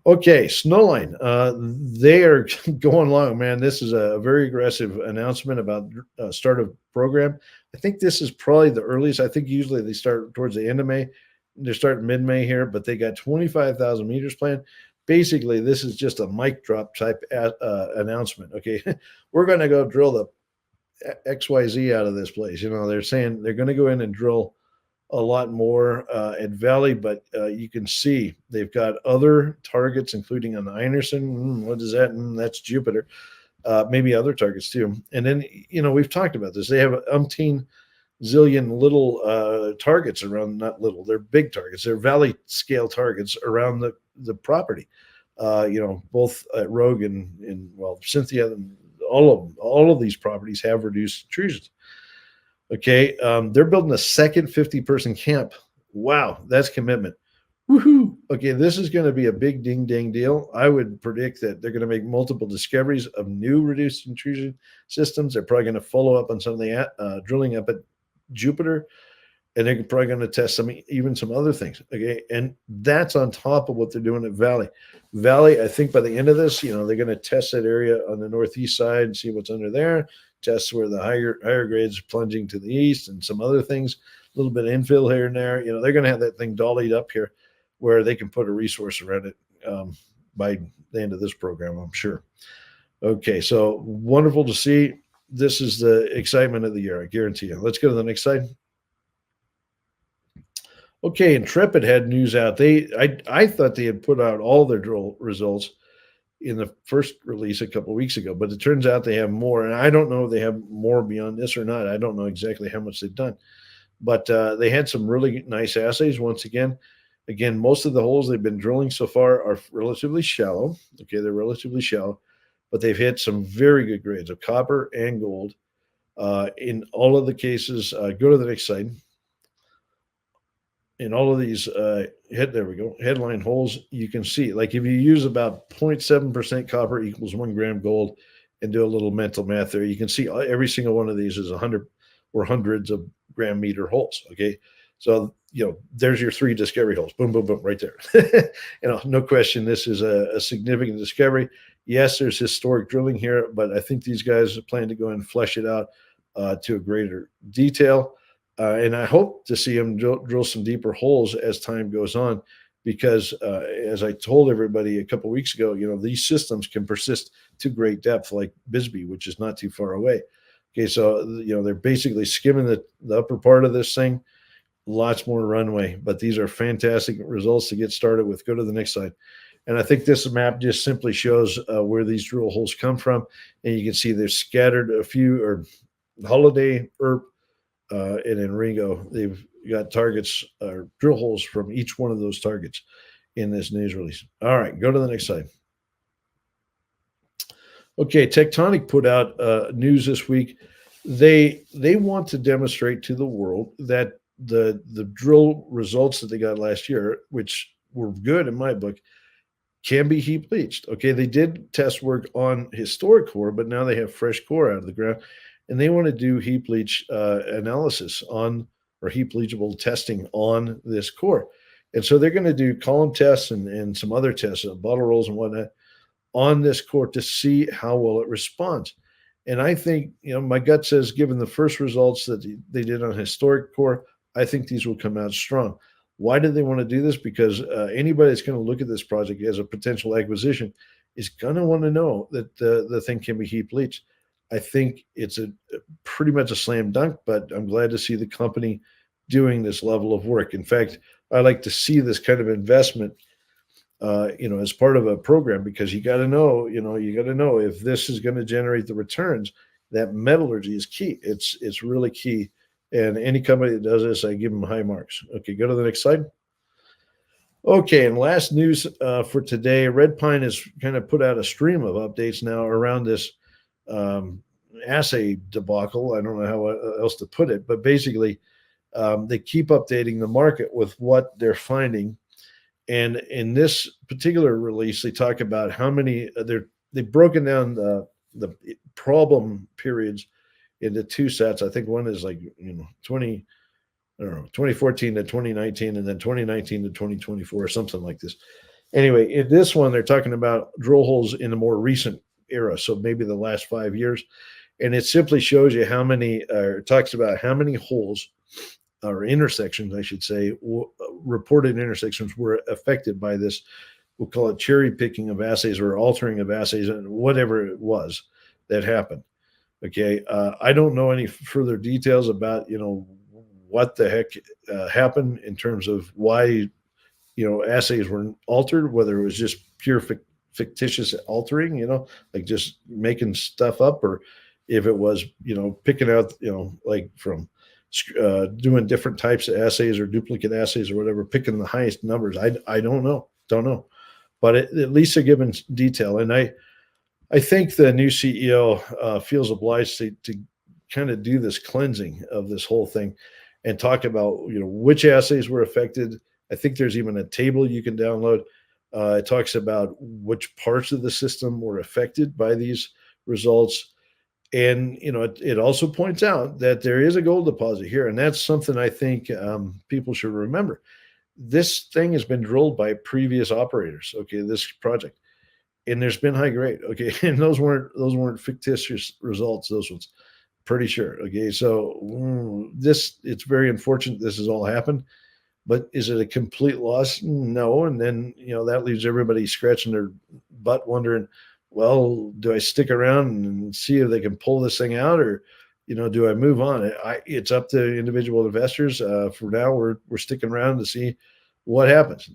Okay, Snowline. They are going along, man. This is a very aggressive announcement about start of program. I think this is probably the earliest. I think usually they start towards the end of May. They're starting mid-May here, but they got 25,000 meters planned. Basically, this is just a mic drop type announcement. Okay, we're going to go drill the XYZ out of this place. They're saying they're going to go in and drill a lot more at Valley, but you can see they've got other targets, including on Inerson. What is that? That's Jupiter. Maybe other targets too. And then, we've talked about this. They have umpteen zillion little targets around, not little, they're big targets. They're Valley scale targets around the property, both at Rogue and well, Cynthia, and all of these properties have reduced intrusions. Okay, they're building a second 50-person camp. Wow, that's commitment. Woohoo! Okay, this is going to be a big ding dang deal. I would predict that they're going to make multiple discoveries of new reduced intrusion systems. They're probably going to follow up on some of the drilling up at Jupiter, and they're probably going to test even some other things. Okay, and that's on top of what they're doing at Valley. Valley, I think by the end of this, they're going to test that area on the northeast side and see what's under there. Test where the higher grades are plunging to the east and some other things, a little bit of infill here and there. They're going to have that thing dollied up here where they can put a resource around it by the end of this program, I'm sure. Okay, so wonderful to see. This is the excitement of the year, I guarantee you. Let's go to the next slide. Okay, Intrepid had news out. I thought they had put out all their drill results in the first release a couple of weeks ago, but it turns out they have more. And I don't know if they have more beyond this or not. I don't know exactly how much they've done, but they had some really nice assays. Once again, most of the holes they've been drilling so far are relatively shallow. Okay, they're relatively shallow, but they've hit some very good grades of copper and gold. In all of the cases, go to the next slide. In all of these there we go, headline holes, you can see, like if you use about 0.7% copper equals 1 gram gold and do a little mental math there, you can see every single one of these is 100 or hundreds of gram meter holes. Okay, so there's your 3 discovery holes. Boom, boom, boom, right there. No question, this is a significant discovery. Yes, there's historic drilling here, but I think these guys plan to go and flesh it out to a greater detail. And I hope to see them drill some deeper holes as time goes on, because as I told everybody a couple of weeks ago, these systems can persist to great depth, like Bisbee, which is not too far away. Okay, so they're basically skimming the upper part of this thing. Lots more runway, but these are fantastic results to get started with. Go to the next slide. And I think this map just simply shows where these drill holes come from, and you can see they're scattered a few, or Holiday, Earp, and in Ringo, they've got targets or drill holes from each one of those targets in this news release. All right, go to the next slide. Okay, Tectonic put out news this week. They want to demonstrate to the world that the drill results that they got last year, which were good in my book, can be heap leached. Okay, they did test work on historic core, but now they have fresh core out of the ground. And they want to do heap leach analysis on, or heap leachable testing on this core. And so they're going to do column tests and some other tests, bottle rolls and whatnot, on this core to see how well it responds. And I think, my gut says, given the first results that they did on historic core, I think these will come out strong. Why do they want to do this? Because anybody that's going to look at this project as a potential acquisition is going to want to know that the thing can be heap leached. I think it's a pretty much a slam dunk, but I'm glad to see the company doing this level of work. In fact, I like to see this kind of investment, as part of a program, because you got to know if this is going to generate the returns. That metallurgy is key. It's really key. And any company that does this, I give them high marks. Okay, go to the next slide. Okay, and last news for today, Red Pine has kind of put out a stream of updates now around this assay debacle. I don't know how else to put it, but basically they keep updating the market with what they're finding. And in this particular release, they talk about how many they've broken down the problem periods into 2 sets. I think one is 2014 to 2019, and then 2019 to 2024, or something like this. Anyway, in this one, they're talking about drill holes in the more recent era, so maybe the last 5 years, and it simply shows you how many, talks about how many holes or intersections, I should say, reported intersections were affected by this. We'll call it cherry picking of assays or altering of assays, and whatever it was that happened. Okay, I don't know any further details about what the heck happened in terms of why assays were altered, whether it was just pure fictitious altering, like just making stuff up, or if it was, picking out, like from doing different types of assays or duplicate assays or whatever, picking the highest numbers. I don't know, but at least they're giving detail. And I think the new CEO feels obliged to kind of do this cleansing of this whole thing and talk about which assays were affected. I think there's even a table you can download. It talks about which parts of the system were affected by these results, and it also points out that there is a gold deposit here, and that's something I think people should remember. This thing has been drilled by previous operators. Okay, this project, and there's been high grade. Okay, and those weren't fictitious results. Those ones, pretty sure. Okay, so it's very unfortunate this has all happened, but is it a complete loss? No. And then that leaves everybody scratching their butt, wondering, well, do I stick around and see if they can pull this thing out, or do I move on? It's up to individual investors. For now, we're sticking around to see what happens.